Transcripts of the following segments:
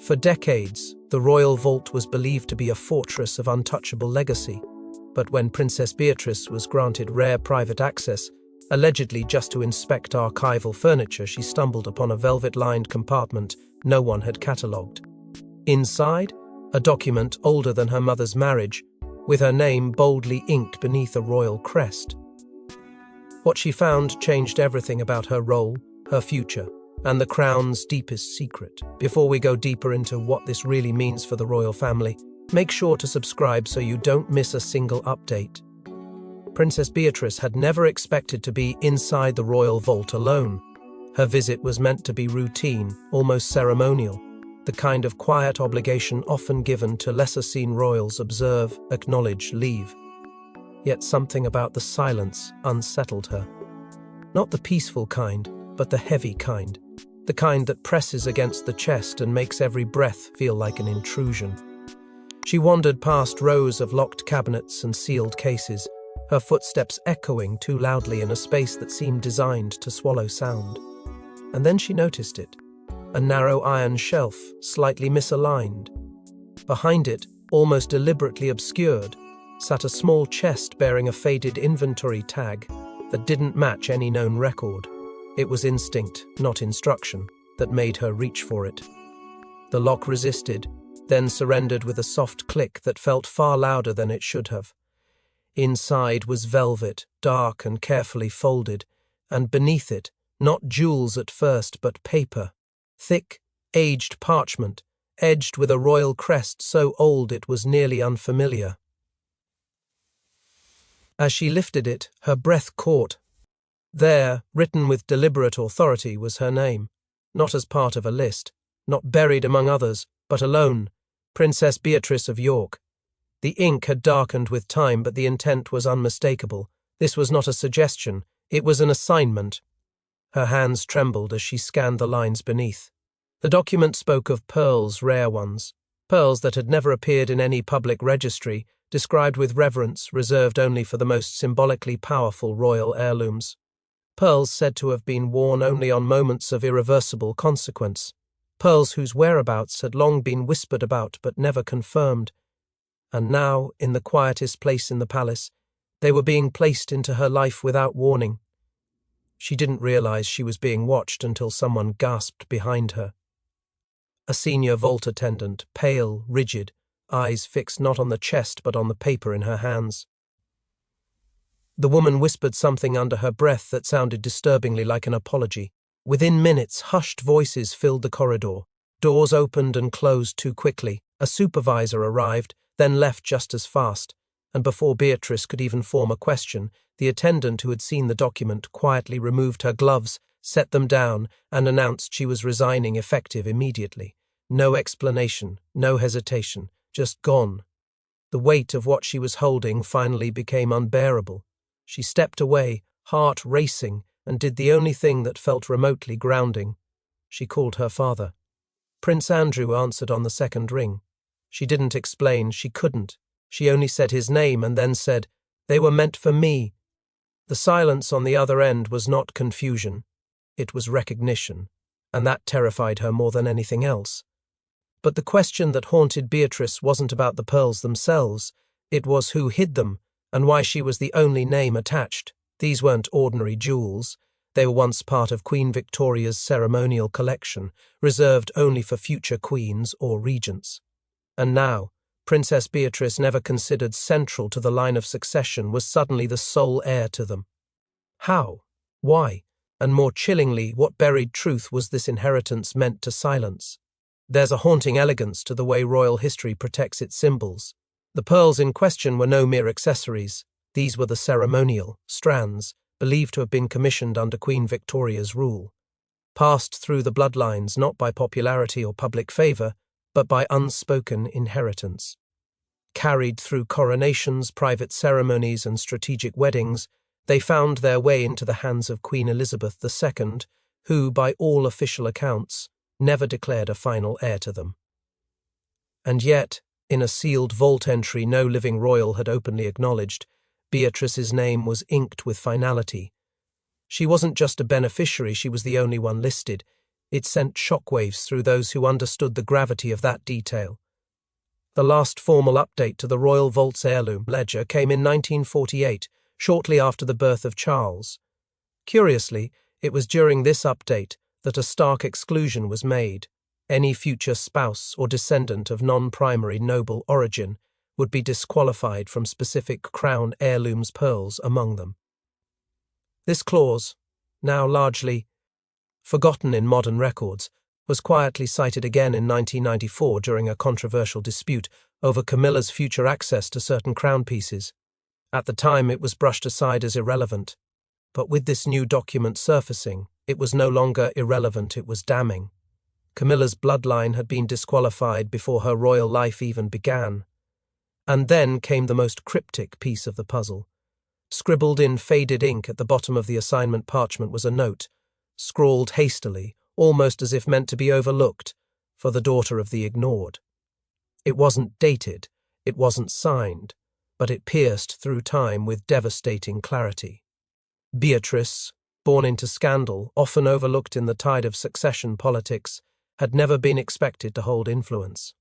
For decades, the royal vault was believed to be a fortress of untouchable legacy, but when Princess Beatrice was granted rare private access, allegedly just to inspect archival furniture, she stumbled upon a velvet-lined compartment no one had catalogued. Inside, a document older than her mother's marriage, with her name boldly inked beneath a royal crest. What she found changed everything about her role, her future, and the crown's deepest secret. Before we go deeper into what this really means for the royal family, make sure to subscribe so you don't miss a single update. Princess Beatrice had never expected to be inside the royal vault alone. Her visit was meant to be routine, almost ceremonial, the kind of quiet obligation often given to lesser-seen royals: observe, acknowledge, leave. Yet something about the silence unsettled her. Not the peaceful kind, but the heavy kind. The kind that presses against the chest and makes every breath feel like an intrusion. She wandered past rows of locked cabinets and sealed cases, her footsteps echoing too loudly in a space that seemed designed to swallow sound. And then she noticed it. A narrow iron shelf, slightly misaligned. Behind it, almost deliberately obscured, sat a small chest bearing a faded inventory tag that didn't match any known record. It was instinct, not instruction, that made her reach for it. The lock resisted, then surrendered with a soft click that felt far louder than it should have. Inside was velvet, dark and carefully folded, and beneath it, not jewels at first, but paper. Thick, aged parchment, edged with a royal crest so old it was nearly unfamiliar. As she lifted it, her breath caught. There, written with deliberate authority, was her name, not as part of a list, not buried among others, but alone, Princess Beatrice of York. The ink had darkened with time, but the intent was unmistakable. This was not a suggestion, it was an assignment. Her hands trembled as she scanned the lines beneath. The document spoke of pearls, rare ones, pearls that had never appeared in any public registry, described with reverence, reserved only for the most symbolically powerful royal heirlooms. Pearls said to have been worn only on moments of irreversible consequence. Pearls whose whereabouts had long been whispered about but never confirmed. And now, in the quietest place in the palace, they were being placed into her life without warning. She didn't realize she was being watched until someone gasped behind her. A senior vault attendant, pale, rigid, eyes fixed not on the chest but on the paper in her hands. The woman whispered something under her breath that sounded disturbingly like an apology. Within minutes, hushed voices filled the corridor. Doors opened and closed too quickly. A supervisor arrived, then left just as fast, and before Beatrice could even form a question, the attendant who had seen the document quietly removed her gloves, set them down, and announced she was resigning, effective immediately. No explanation, no hesitation, just gone. The weight of what she was holding finally became unbearable. She stepped away, heart racing, and did the only thing that felt remotely grounding. She called her father. Prince Andrew answered on the second ring. She didn't explain, she couldn't. She only said his name and then said, "They were meant for me." The silence on the other end was not confusion. It was recognition, and that terrified her more than anything else. But the question that haunted Beatrice wasn't about the pearls themselves. It was who hid them, and why she was the only name attached. These weren't ordinary jewels. They were once part of Queen Victoria's ceremonial collection, reserved only for future queens or regents. And now, Princess Beatrice, never considered central to the line of succession, was suddenly the sole heir to them. How? Why? And more chillingly, what buried truth was this inheritance meant to silence? There's a haunting elegance to the way royal history protects its symbols. The pearls in question were no mere accessories. These were the ceremonial strands, believed to have been commissioned under Queen Victoria's rule. Passed through the bloodlines not by popularity or public favour, but by unspoken inheritance. Carried through coronations, private ceremonies, and strategic weddings, they found their way into the hands of Queen Elizabeth II, who, by all official accounts, never declared a final heir to them. And yet, in a sealed vault entry no living royal had openly acknowledged, Beatrice's name was inked with finality. She wasn't just a beneficiary, she was the only one listed. It sent shockwaves through those who understood the gravity of that detail. The last formal update to the Royal Vault's heirloom ledger came in 1948, shortly after the birth of Charles. Curiously, it was during this update that a stark exclusion was made. Any future spouse or descendant of non-primary noble origin would be disqualified from specific crown heirlooms, pearls among them. This clause, now largely forgotten in modern records, was quietly cited again in 1994 during a controversial dispute over Camilla's future access to certain crown pieces. At the time, it was brushed aside as irrelevant. But with this new document surfacing, it was no longer irrelevant, it was damning. Camilla's bloodline had been disqualified before her royal life even began. And then came the most cryptic piece of the puzzle. Scribbled in faded ink at the bottom of the assignment parchment was a note, scrawled hastily, almost as if meant to be overlooked, for the daughter of the ignored. It wasn't dated, it wasn't signed, but it pierced through time with devastating clarity. Beatrice, born into scandal, often overlooked in the tide of succession politics, had never been expected to hold influence.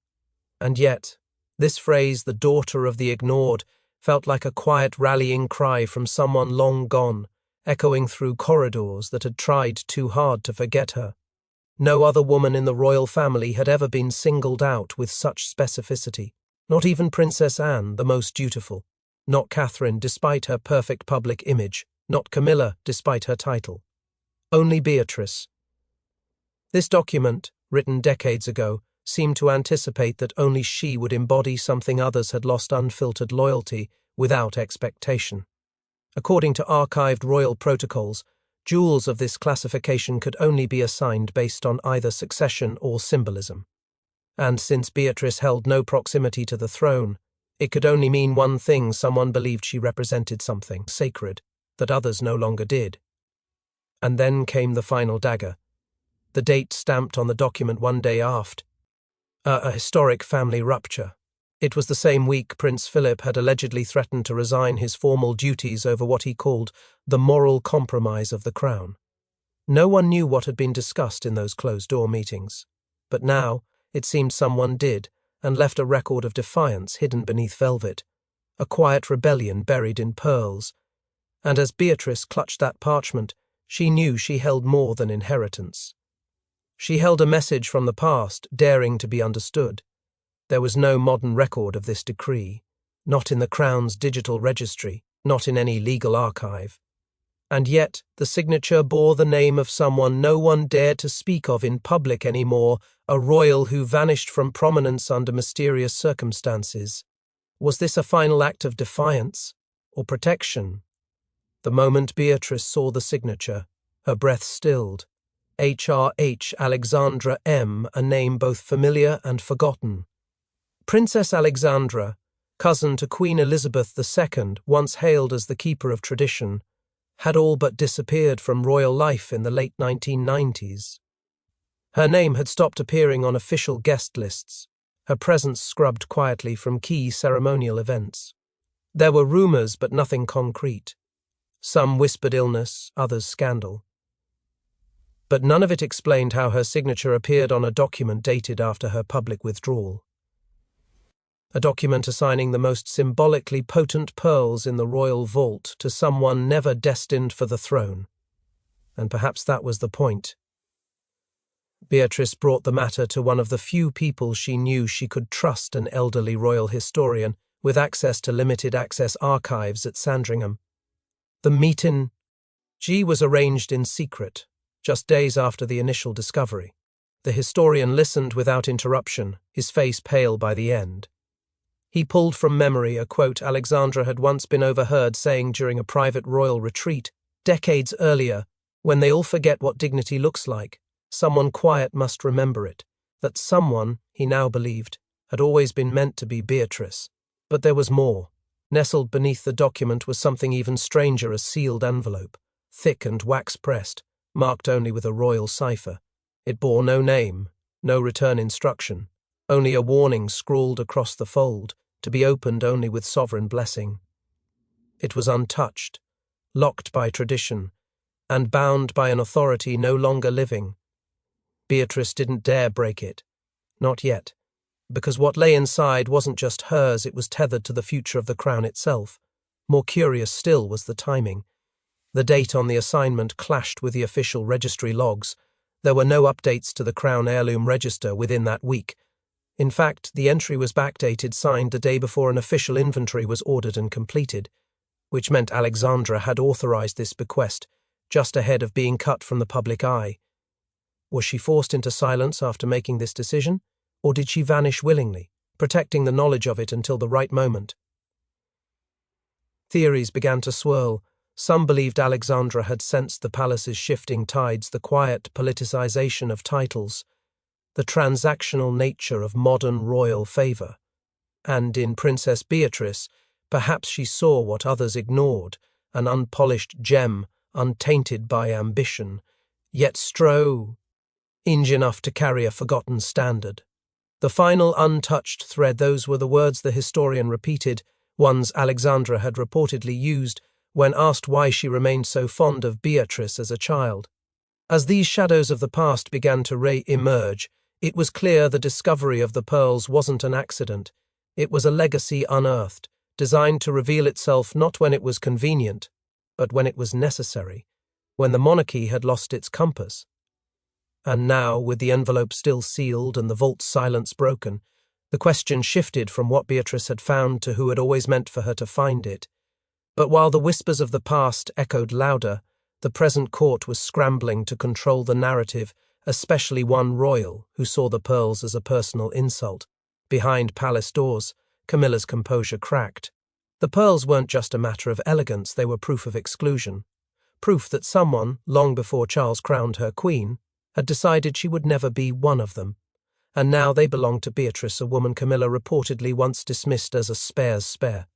And yet, this phrase, the daughter of the ignored, felt like a quiet rallying cry from someone long gone, echoing through corridors that had tried too hard to forget her. No other woman in the royal family had ever been singled out with such specificity, not even Princess Anne, the most dutiful, not Catherine, despite her perfect public image, not Camilla, despite her title. Only Beatrice. This document, written decades ago, seemed to anticipate that only she would embody something others had lost: unfiltered loyalty without expectation. According to archived royal protocols, jewels of this classification could only be assigned based on either succession or symbolism. And since Beatrice held no proximity to the throne, it could only mean one thing: someone believed she represented something sacred that others no longer did. And then came the final dagger. The date stamped on the document one day after a historic family rupture. It was the same week Prince Philip had allegedly threatened to resign his formal duties over what he called the moral compromise of the crown. No one knew what had been discussed in those closed-door meetings, but now it seemed someone did, and left a record of defiance hidden beneath velvet, a quiet rebellion buried in pearls. And as Beatrice clutched that parchment, she knew she held more than inheritance. She held a message from the past, daring to be understood. There was no modern record of this decree, not in the Crown's digital registry, not in any legal archive. And yet the signature bore the name of someone no one dared to speak of in public anymore, a royal who vanished from prominence under mysterious circumstances. Was this a final act of defiance or protection? The moment Beatrice saw the signature, her breath stilled. H.R.H. Alexandra M., a name both familiar and forgotten. Princess Alexandra, cousin to Queen Elizabeth II, once hailed as the keeper of tradition, had all but disappeared from royal life in the late 1990s. Her name had stopped appearing on official guest lists, her presence scrubbed quietly from key ceremonial events. There were rumors, but nothing concrete. Some whispered illness, others scandal. But none of it explained how her signature appeared on a document dated after her public withdrawal. A document assigning the most symbolically potent pearls in the royal vault to someone never destined for the throne. And perhaps that was the point. Beatrice brought the matter to one of the few people she knew she could trust, an elderly royal historian with access to limited-access archives at Sandringham. The meeting was arranged in secret, just days after the initial discovery. The historian listened without interruption, his face pale by the end. He pulled from memory a quote Alexandra had once been overheard saying during a private royal retreat, decades earlier, when they all forget what dignity looks like. Someone quiet must remember it. That someone, he now believed, had always been meant to be Beatrice. But there was more. Nestled beneath the document was something even stranger, a sealed envelope, thick and wax-pressed, marked only with a royal cipher. It bore no name, no return instruction, only a warning scrawled across the fold, to be opened only with sovereign blessing. It was untouched, locked by tradition, and bound by an authority no longer living. Beatrice didn't dare break it. Not yet. Because what lay inside wasn't just hers, it was tethered to the future of the crown itself. More curious still was the timing. The date on the assignment clashed with the official registry logs. There were no updates to the Crown Heirloom Register within that week. In fact, the entry was backdated, signed the day before an official inventory was ordered and completed, which meant Alexandra had authorized this bequest, just ahead of being cut from the public eye. Was she forced into silence after making this decision, or did she vanish willingly, protecting the knowledge of it until the right moment? Theories began to swirl. Some believed Alexandra had sensed the palace's shifting tides, the quiet politicization of titles, the transactional nature of modern royal favor. And in Princess Beatrice, perhaps she saw what others ignored, an unpolished gem, untainted by ambition, yet strange enough to carry a forgotten standard. The final untouched thread, those were the words the historian repeated, ones Alexandra had reportedly used when asked why she remained so fond of Beatrice as a child. As these shadows of the past began to re-emerge, it was clear the discovery of the pearls wasn't an accident. It was a legacy unearthed, designed to reveal itself not when it was convenient, but when it was necessary, when the monarchy had lost its compass. And now, with the envelope still sealed and the vault's silence broken, the question shifted from what Beatrice had found to who had always meant for her to find it. But while the whispers of the past echoed louder, the present court was scrambling to control the narrative, especially one royal who saw the pearls as a personal insult. Behind palace doors, Camilla's composure cracked. The pearls weren't just a matter of elegance, they were proof of exclusion. Proof that someone, long before Charles crowned her queen, had decided she would never be one of them. And now they belonged to Beatrice, a woman Camila reportedly once dismissed as a spare's spare.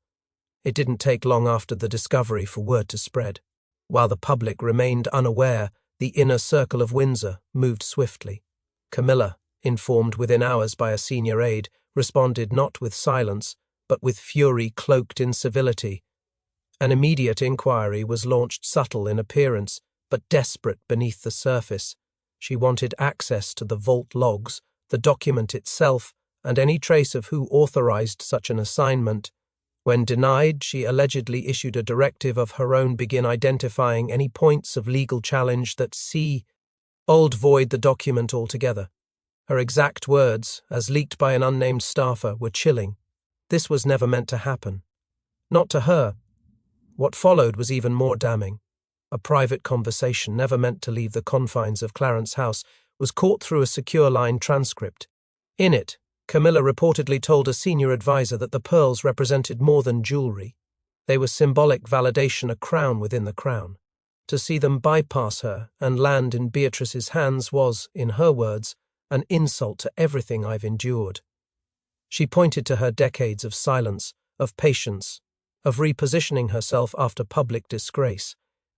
It didn't take long after the discovery for word to spread. While the public remained unaware, the inner circle of Windsor moved swiftly. Camila, informed within hours by a senior aide, responded not with silence, but with fury cloaked in civility. An immediate inquiry was launched, subtle in appearance, but desperate beneath the surface. She wanted access to the vault logs, the document itself, and any trace of who authorized such an assignment. When denied, she allegedly issued a directive of her own, begin identifying any points of legal challenge that void the document altogether. Her exact words, as leaked by an unnamed staffer, were chilling. This was never meant to happen. Not to her. What followed was even more damning. A private conversation, never meant to leave the confines of Clarence House, was caught through a secure line transcript. In it, Camila reportedly told a senior advisor that the pearls represented more than jewelry. They were symbolic validation, a crown within the crown. To see them bypass her and land in Beatrice's hands was, in her words, an insult to everything I've endured. She pointed to her decades of silence, of patience, of repositioning herself after public disgrace.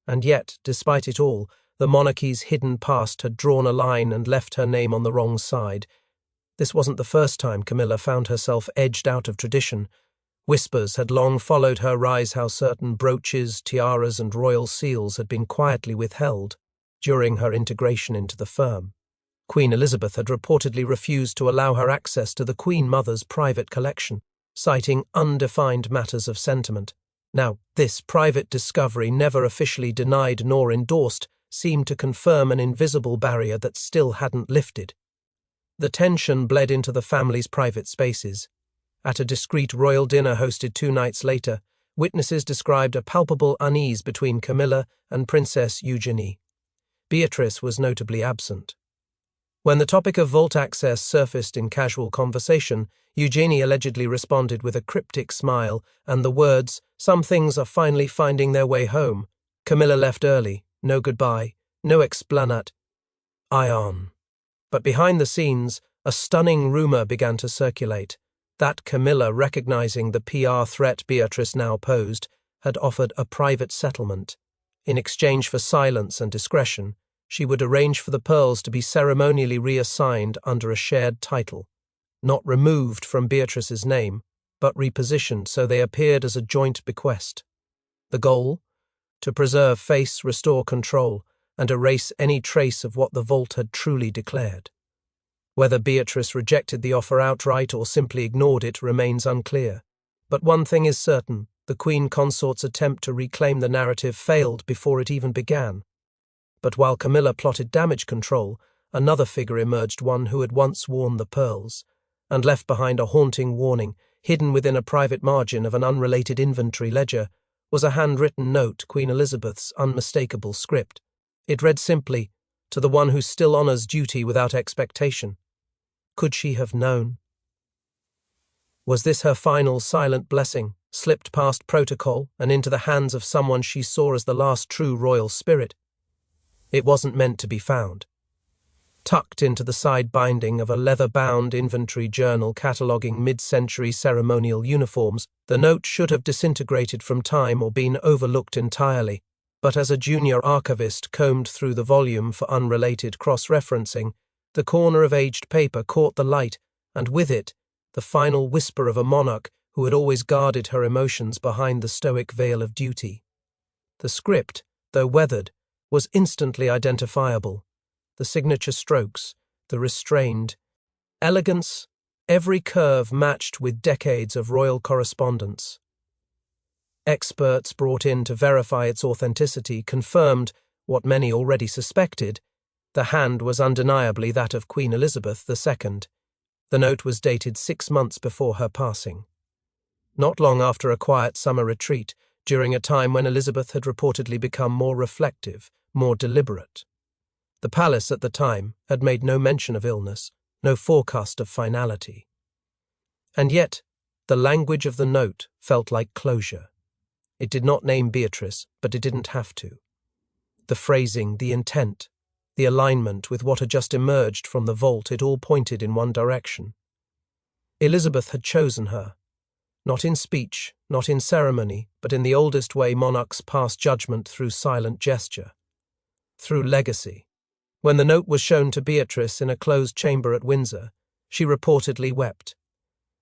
And yet, despite it all, the monarchy's hidden past had drawn a line and left her name on the wrong side. This wasn't the first time Camila found herself edged out of tradition. Whispers had long followed her rise how certain brooches, tiaras, and royal seals had been quietly withheld during her integration into the firm. Queen Elizabeth had reportedly refused to allow her access to the Queen Mother's private collection, citing undefined matters of sentiment. Now, this private discovery, never officially denied nor endorsed, seemed to confirm an invisible barrier that still hadn't lifted. The tension bled into the family's private spaces. At a discreet royal dinner hosted 2 nights later, witnesses described a palpable unease between Camila and Princess Eugenie. Beatrice was notably absent. When the topic of vault access surfaced in casual conversation, Eugenie allegedly responded with a cryptic smile and the words, "Some things are finally finding their way home." Camila left early, no goodbye, no explanat. Ion. But behind the scenes, a stunning rumor began to circulate that Camila, recognizing the PR threat Beatrice now posed, had offered a private settlement. In exchange for silence and discretion, she would arrange for the pearls to be ceremonially reassigned under a shared title, not removed from Beatrice's name, but repositioned so they appeared as a joint bequest. The goal? To preserve face, restore control, and erase any trace of what the vault had truly declared. Whether Beatrice rejected the offer outright or simply ignored it remains unclear. But one thing is certain, the Queen Consort's attempt to reclaim the narrative failed before it even began. But while Camila plotted damage control, another figure emerged, one who had once worn the pearls, and left behind a haunting warning, hidden within a private margin of an unrelated inventory ledger, was a handwritten note, Queen Elizabeth's unmistakable script. It read simply, "To the one who still honors duty without expectation." Could she have known? Was this her final silent blessing, slipped past protocol and into the hands of someone she saw as the last true royal spirit? It wasn't meant to be found. Tucked into the side binding of a leather-bound inventory journal cataloguing mid-century ceremonial uniforms, the note should have disintegrated from time or been overlooked entirely, but as a junior archivist combed through the volume for unrelated cross-referencing, the corner of aged paper caught the light, and with it, the final whisper of a monarch who had always guarded her emotions behind the stoic veil of duty. The script, though weathered, was instantly identifiable. The signature strokes, the restrained elegance, every curve matched with decades of royal correspondence. Experts brought in to verify its authenticity confirmed what many already suspected. The hand was undeniably that of Queen Elizabeth II. The note was dated 6 months before her passing. Not long after a quiet summer retreat, during a time when Elizabeth had reportedly become more reflective, more deliberate. The palace at the time had made no mention of illness, no forecast of finality. And yet, the language of the note felt like closure. It did not name Beatrice, but it didn't have to. The phrasing, the intent, the alignment with what had just emerged from the vault, it all pointed in one direction. Elizabeth had chosen her, not in speech, not in ceremony, but in the oldest way monarchs pass judgment, through silent gesture, through legacy. When the note was shown to Beatrice in a closed chamber at Windsor, she reportedly wept.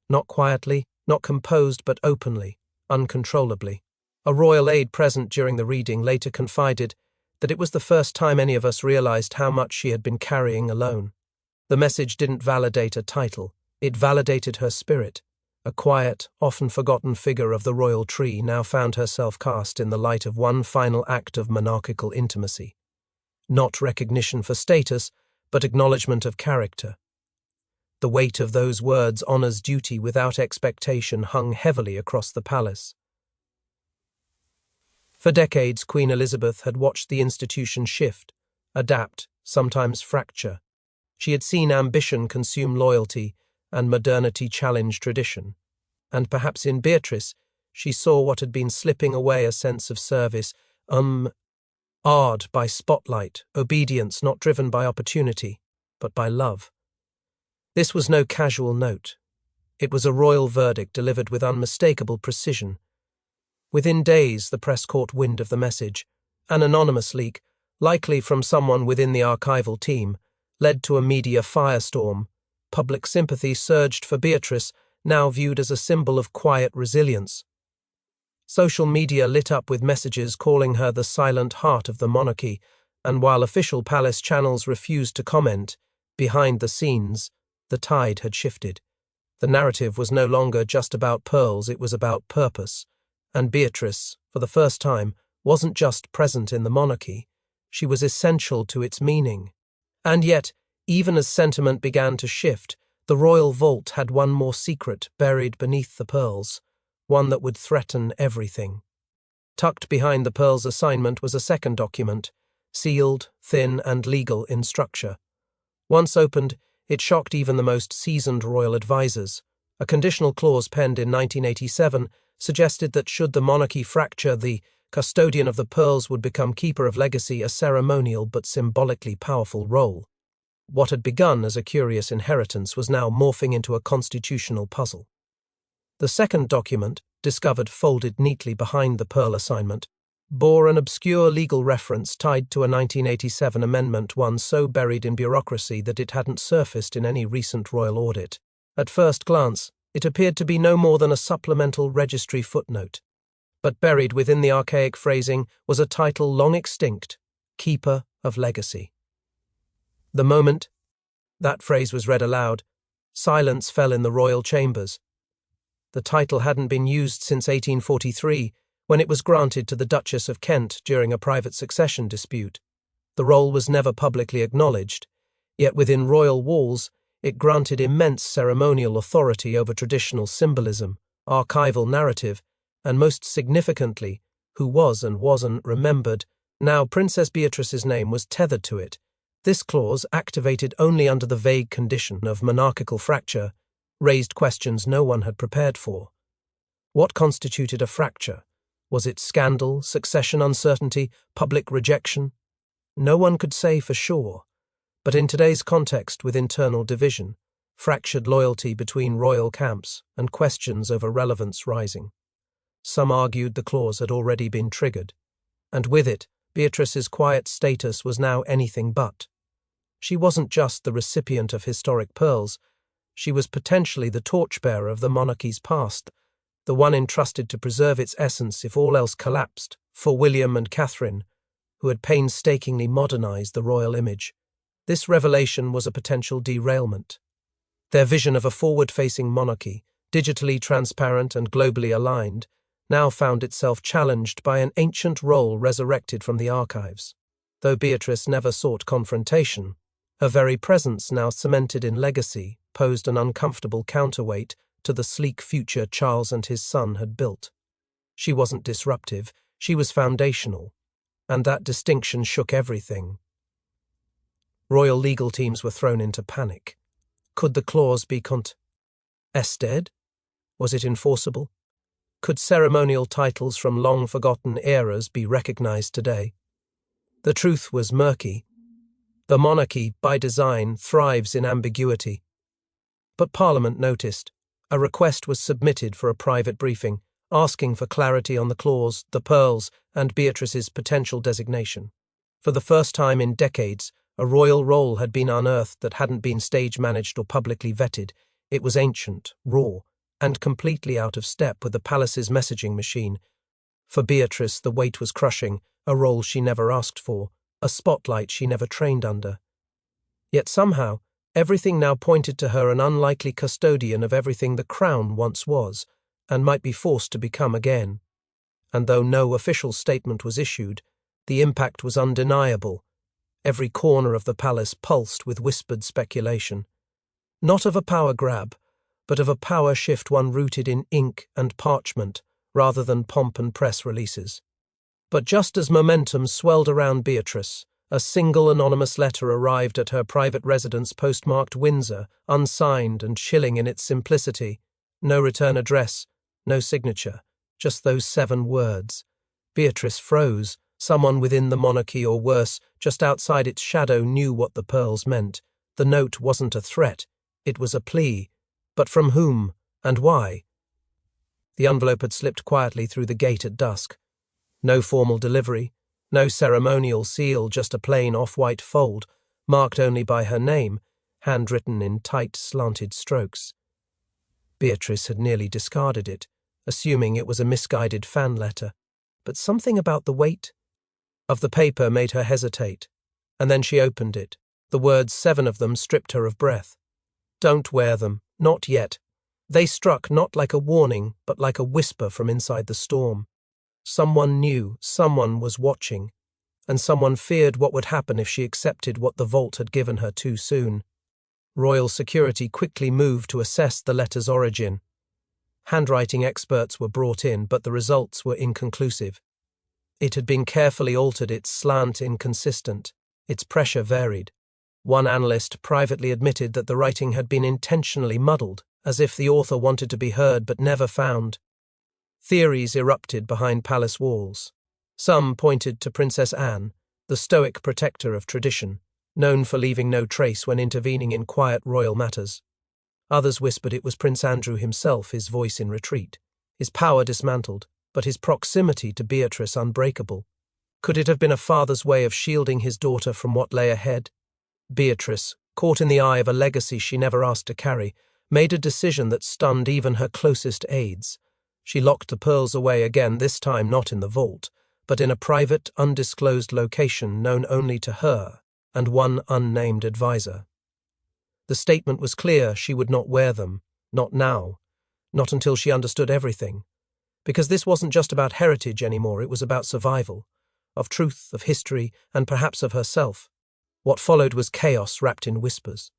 Not quietly, not composed, but openly, uncontrollably. A royal aide present during the reading later confided that it was the first time any of us realized how much she had been carrying alone. The message didn't validate a title, it validated her spirit. A quiet, often forgotten figure of the royal tree now found herself cast in the light of one final act of monarchical intimacy. Not recognition for status, but acknowledgement of character. The weight of those words, honors duty without expectation, hung heavily across the palace. For decades, Queen Elizabeth had watched the institution shift, adapt, sometimes fracture. She had seen ambition consume loyalty and modernity challenge tradition. And perhaps in Beatrice, she saw what had been slipping away, a sense of service, awed by spotlight, obedience not driven by opportunity, but by love. This was no casual note. It was a royal verdict delivered with unmistakable precision. Within days, the press caught wind of the message. An anonymous leak, likely from someone within the archival team, led to a media firestorm. Public sympathy surged for Beatrice, now viewed as a symbol of quiet resilience. Social media lit up with messages calling her the silent heart of the monarchy, and while official palace channels refused to comment, behind the scenes, the tide had shifted. The narrative was no longer just about pearls, it was about purpose. And Beatrice, for the first time, wasn't just present in the monarchy, she was essential to its meaning. And yet, even as sentiment began to shift, the royal vault had one more secret buried beneath the pearls, one that would threaten everything. Tucked behind the pearls assignment was a second document, sealed, thin, and legal in structure. Once opened, it shocked even the most seasoned royal advisers. A conditional clause penned in 1987 suggested that should the monarchy fracture, the custodian of the pearls would become keeper of legacy, a ceremonial but symbolically powerful role. What had begun as a curious inheritance was now morphing into a constitutional puzzle. The second document, discovered folded neatly behind the pearl assignment, bore an obscure legal reference tied to a 1987 amendment, one so buried in bureaucracy that it hadn't surfaced in any recent royal audit. At first glance, it appeared to be no more than a supplemental registry footnote. But buried within the archaic phrasing was a title long extinct, Keeper of legacy. The moment that phrase was read aloud, silence fell in the royal chambers. The title hadn't been used since 1843, when it was granted to the Duchess of Kent during a private succession dispute. The role was never publicly acknowledged, yet within royal walls it granted immense ceremonial authority over traditional symbolism, archival narrative, and most significantly, who was and wasn't remembered. Now Princess Beatrice's name was tethered to it. This clause, activated only under the vague condition of monarchical fracture, raised questions no one had prepared for. What constituted a fracture? Was it scandal, succession uncertainty, public rejection? No one could say for sure. But in today's context, with internal division, fractured loyalty between royal camps, and questions over relevance rising, some argued the clause had already been triggered, and with it, Beatrice's quiet status was now anything but. She wasn't just the recipient of historic pearls, she was potentially the torchbearer of the monarchy's past, the one entrusted to preserve its essence if all else collapsed, for William and Catherine, who had painstakingly modernized the royal image. This revelation was a potential derailment. Their vision of a forward-facing monarchy, digitally transparent and globally aligned, now found itself challenged by an ancient role resurrected from the archives. Though Beatrice never sought confrontation, her very presence, now cemented in legacy, posed an uncomfortable counterweight to the sleek future Charles and his son had built. She wasn't disruptive, she was foundational, and that distinction shook everything. Royal legal teams were thrown into panic. Could the clause be contested? Was it enforceable? Could ceremonial titles from long-forgotten eras be recognized today? The truth was murky. The monarchy, by design, thrives in ambiguity. But Parliament noticed. A request was submitted for a private briefing, asking for clarity on the clause, the pearls, and Beatrice's potential designation. For the first time in decades, a royal role had been unearthed that hadn't been stage-managed or publicly vetted. It was ancient, raw, and completely out of step with the palace's messaging machine. For Beatrice, the weight was crushing, a role she never asked for, a spotlight she never trained under. Yet somehow, everything now pointed to her an unlikely custodian of everything the crown once was, and might be forced to become again. And though no official statement was issued, the impact was undeniable. Every corner of the palace pulsed with whispered speculation. Not of a power grab, but of a power shift, one rooted in ink and parchment, rather than pomp and press releases. But just as momentum swelled around Beatrice, a single anonymous letter arrived at her private residence postmarked Windsor, unsigned and chilling in its simplicity. No return address, no signature, just those 7 words. Beatrice froze. Someone within the monarchy, or worse, just outside its shadow, knew what the pearls meant. The note wasn't a threat, it was a plea. But from whom, and why? The envelope had slipped quietly through the gate at dusk. No formal delivery, no ceremonial seal, just a plain off-white fold, marked only by her name, handwritten in tight, slanted strokes. Beatrice had nearly discarded it, assuming it was a misguided fan letter. But something about the weight of the paper made her hesitate, and then she opened it. The words, 7 of them, stripped her of breath. Don't wear them, not yet. They struck not like a warning, but like a whisper from inside the storm. Someone knew, someone was watching, and someone feared what would happen if she accepted what the vault had given her too soon. Royal security quickly moved to assess the letter's origin. Handwriting experts were brought in, but the results were inconclusive. It had been carefully altered, its slant inconsistent, its pressure varied. One analyst privately admitted that the writing had been intentionally muddled, as if the author wanted to be heard but never found. Theories erupted behind palace walls. Some pointed to Princess Anne, the stoic protector of tradition, known for leaving no trace when intervening in quiet royal matters. Others whispered it was Prince Andrew himself, his voice in retreat, his power dismantled, but his proximity to Beatrice unbreakable. Could it have been a father's way of shielding his daughter from what lay ahead? Beatrice, caught in the eye of a legacy she never asked to carry, made a decision that stunned even her closest aides. She locked the pearls away again, this time not in the vault, but in a private, undisclosed location known only to her and one unnamed advisor. The statement was clear: she would not wear them, not now, not until she understood everything. Because this wasn't just about heritage anymore, it was about survival, of truth, of history, and perhaps of herself. What followed was chaos wrapped in whispers.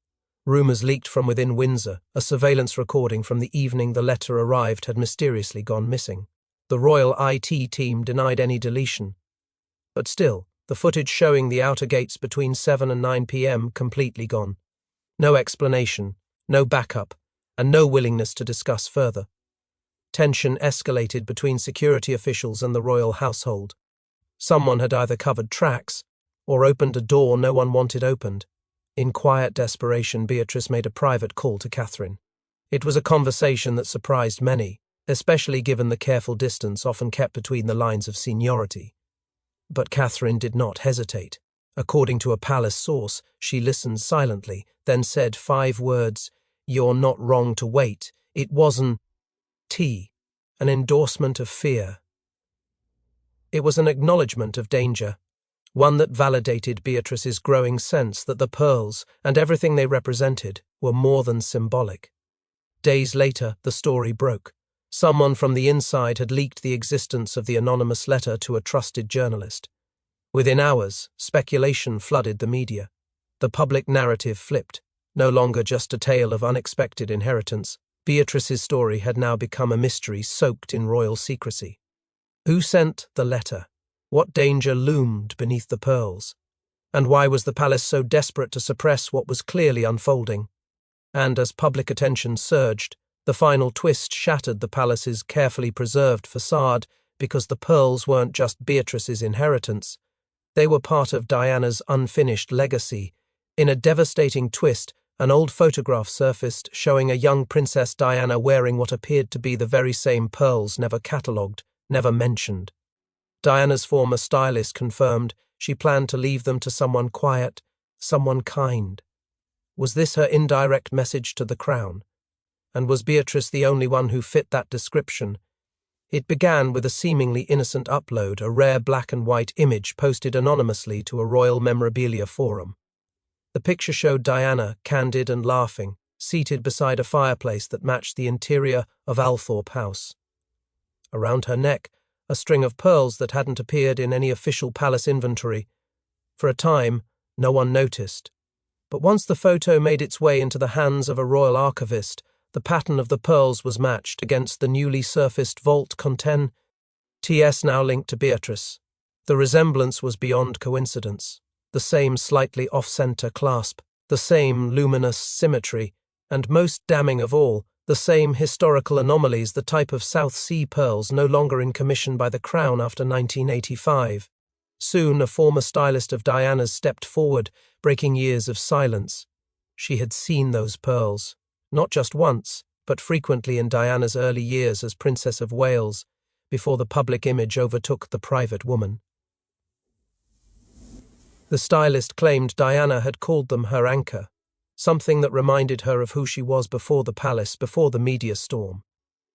Rumours leaked from within Windsor. A surveillance recording from the evening the letter arrived had mysteriously gone missing. The royal IT team denied any deletion. But still, the footage showing the outer gates between 7 and 9 p.m. completely gone. No explanation, no backup, and no willingness to discuss further. Tension escalated between security officials and the royal household. Someone had either covered tracks or opened a door no one wanted opened. In quiet desperation, Beatrice made a private call to Catherine. It was a conversation that surprised many, especially given the careful distance often kept between the lines of seniority. But Catherine did not hesitate. According to a palace source, she listened silently, then said 5 words: "You're not wrong to wait. It wasn't an endorsement of fear." It was an acknowledgement of danger, one that validated Beatrice's growing sense that the pearls and everything they represented were more than symbolic. Days later, the story broke. Someone from the inside had leaked the existence of the anonymous letter to a trusted journalist. Within hours, speculation flooded the media. The public narrative flipped. No longer just a tale of unexpected inheritance, Beatrice's story had now become a mystery soaked in royal secrecy. Who sent the letter? What danger loomed beneath the pearls? And why was the palace so desperate to suppress what was clearly unfolding? And as public attention surged, the final twist shattered the palace's carefully preserved facade, because the pearls weren't just Beatrice's inheritance. They were part of Diana's unfinished legacy. In a devastating twist, an old photograph surfaced showing a young Princess Diana wearing what appeared to be the very same pearls never catalogued, never mentioned. Diana's former stylist confirmed she planned to leave them to someone quiet, someone kind. Was this her indirect message to the crown? And was Beatrice the only one who fit that description? It began with a seemingly innocent upload, a rare black and white image posted anonymously to a royal memorabilia forum. The picture showed Diana, candid and laughing, seated beside a fireplace that matched the interior of Althorpe House. Around her neck, a string of pearls that hadn't appeared in any official palace inventory. For a time, no one noticed. But once the photo made its way into the hands of a royal archivist, the pattern of the pearls was matched against the newly surfaced vault content TS now linked to Beatrice. The resemblance was beyond coincidence. The same slightly off-center clasp, the same luminous symmetry, and most damning of all, the same historical anomalies, the type of South Sea pearls no longer in commission by the Crown after 1985. Soon, a former stylist of Diana's stepped forward, breaking years of silence. She had seen those pearls, not just once, but frequently in Diana's early years as Princess of Wales, before the public image overtook the private woman. The stylist claimed Diana had called them her anchor, something that reminded her of who she was before the palace, before the media storm.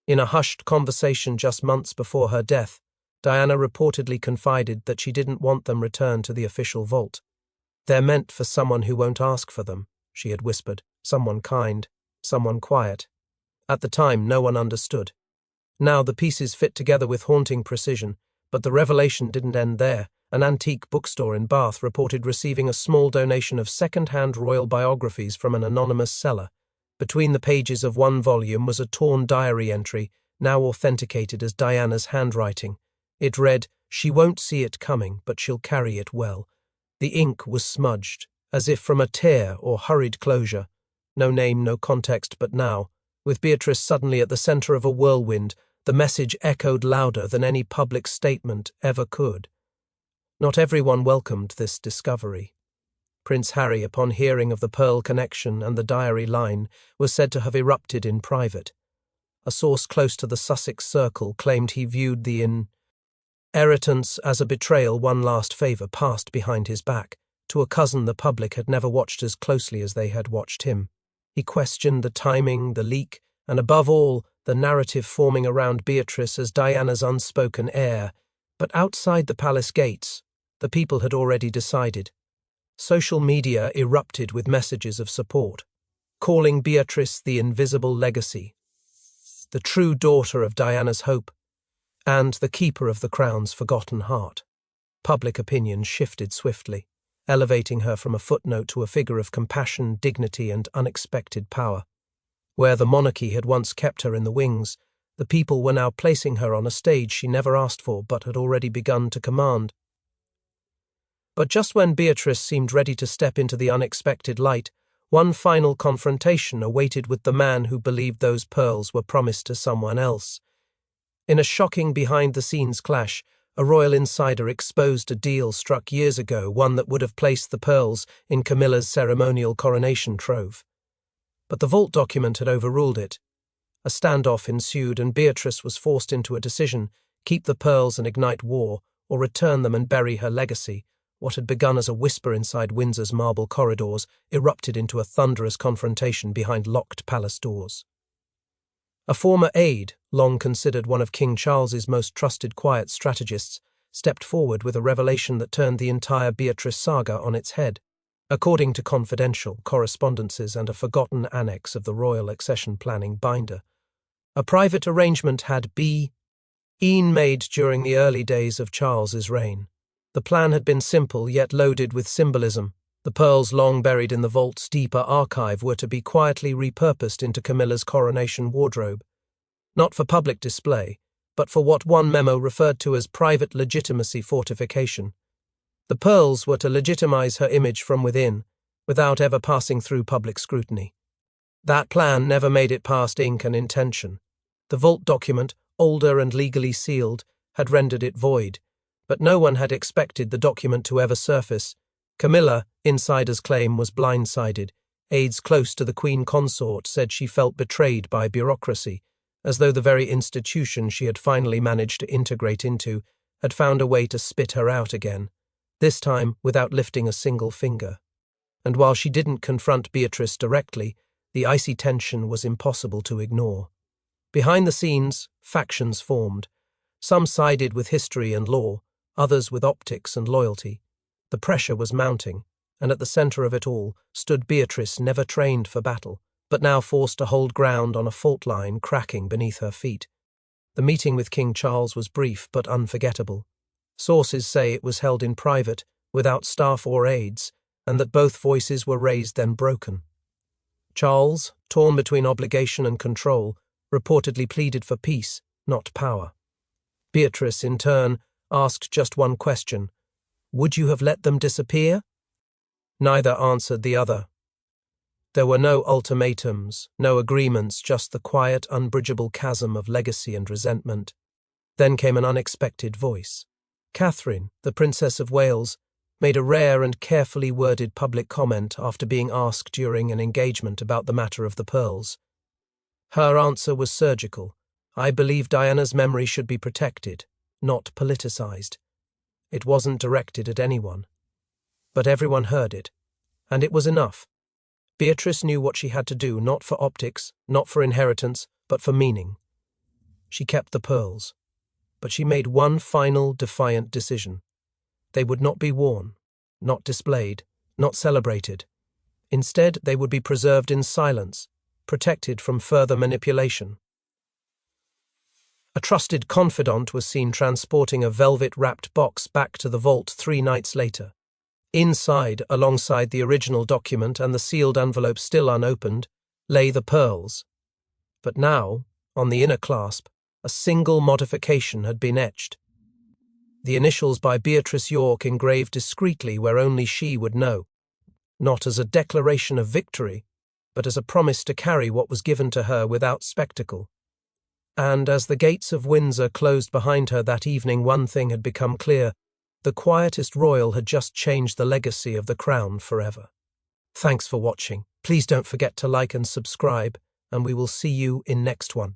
In a hushed conversation just months before her death, Diana reportedly confided that she didn't want them returned to the official vault. "They're meant for someone who won't ask for them," she had whispered, "someone kind, someone quiet." At the time, no one understood. Now the pieces fit together with haunting precision, but the revelation didn't end there. An antique bookstore in Bath reported receiving a small donation of second-hand royal biographies from an anonymous seller. Between the pages of one volume was a torn diary entry, now authenticated as Diana's handwriting. It read, "She won't see it coming, but she'll carry it well." The ink was smudged, as if from a tear or hurried closure. No name, no context, but now, with Beatrice suddenly at the center of a whirlwind, the message echoed louder than any public statement ever could. Not everyone welcomed this discovery. Prince Harry, upon hearing of the pearl connection and the diary line, was said to have erupted in private. A source close to the Sussex circle claimed he viewed the inheritance as a betrayal, one last favour passed behind his back, to a cousin the public had never watched as closely as they had watched him. He questioned the timing, the leak, and above all, the narrative forming around Beatrice as Diana's unspoken heir. But outside the palace gates, the people had already decided. Social media erupted with messages of support, calling Beatrice the invisible legacy, the true daughter of Diana's hope, and the keeper of the crown's forgotten heart. Public opinion shifted swiftly, elevating her from a footnote to a figure of compassion, dignity, and unexpected power. Where the monarchy had once kept her in the wings, the people were now placing her on a stage she never asked for but had already begun to command. But just when Beatrice seemed ready to step into the unexpected light, one final confrontation awaited with the man who believed those pearls were promised to someone else. In a shocking behind-the-scenes clash, a royal insider exposed a deal struck years ago, one that would have placed the pearls in Camilla's ceremonial coronation trove. But the vault document had overruled it. A standoff ensued, and Beatrice was forced into a decision: keep the pearls and ignite war, or return them and bury her legacy. What had begun as a whisper inside Windsor's marble corridors erupted into a thunderous confrontation behind locked palace doors. A former aide, long considered one of King Charles's most trusted quiet strategists, stepped forward with a revelation that turned the entire Beatrice saga on its head. According to confidential correspondences and a forgotten annex of the royal accession planning binder, a private arrangement had been made during the early days of Charles's reign. The plan had been simple yet loaded with symbolism. The pearls long buried in the vault's deeper archive were to be quietly repurposed into Camilla's coronation wardrobe, not for public display, but for what one memo referred to as private legitimacy fortification. The pearls were to legitimize her image from within, without ever passing through public scrutiny. That plan never made it past ink and intention. The vault document, older and legally sealed, had rendered it void, but no one had expected the document to ever surface. Camila, insiders claim, was blindsided. Aides close to the Queen Consort said she felt betrayed by bureaucracy, as though the very institution she had finally managed to integrate into had found a way to spit her out again, this time without lifting a single finger. And while she didn't confront Beatrice directly, the icy tension was impossible to ignore. Behind the scenes, factions formed. Some sided with history and law, others with optics and loyalty. The pressure was mounting, and at the center of it all stood Beatrice, never trained for battle, but now forced to hold ground on a fault line cracking beneath her feet. The meeting with King Charles was brief but unforgettable. Sources say it was held in private, without staff or aides, and that both voices were raised then broken. Charles, torn between obligation and control, reportedly pleaded for peace, not power. Beatrice, in turn, asked just one question: would you have let them disappear? Neither answered the other. There were no ultimatums, no agreements, just the quiet, unbridgeable chasm of legacy and resentment. Then came an unexpected voice. Catherine, the Princess of Wales, made a rare and carefully worded public comment after being asked during an engagement about the matter of the pearls. Her answer was surgical. I believe Diana's memory should be protected, not politicized. It wasn't directed at anyone. But everyone heard it, and it was enough. Beatrice knew what she had to do, not for optics, not for inheritance, but for meaning. She kept the pearls, but she made one final, defiant decision. They would not be worn, not displayed, not celebrated. Instead, they would be preserved in silence, protected from further manipulation. A trusted confidant was seen transporting a velvet-wrapped box back to the vault 3 nights later. Inside, alongside the original document and the sealed envelope still unopened, lay the pearls. But now, on the inner clasp, a single modification had been etched. The initials by Beatrice York engraved discreetly where only she would know, not as a declaration of victory, but as a promise to carry what was given to her without spectacle. And as the gates of Windsor closed behind her that evening, one thing had become clear: the quietest royal had just changed the legacy of the crown forever. Thanks for watching. Please don't forget to like and subscribe, and we will see you in next one.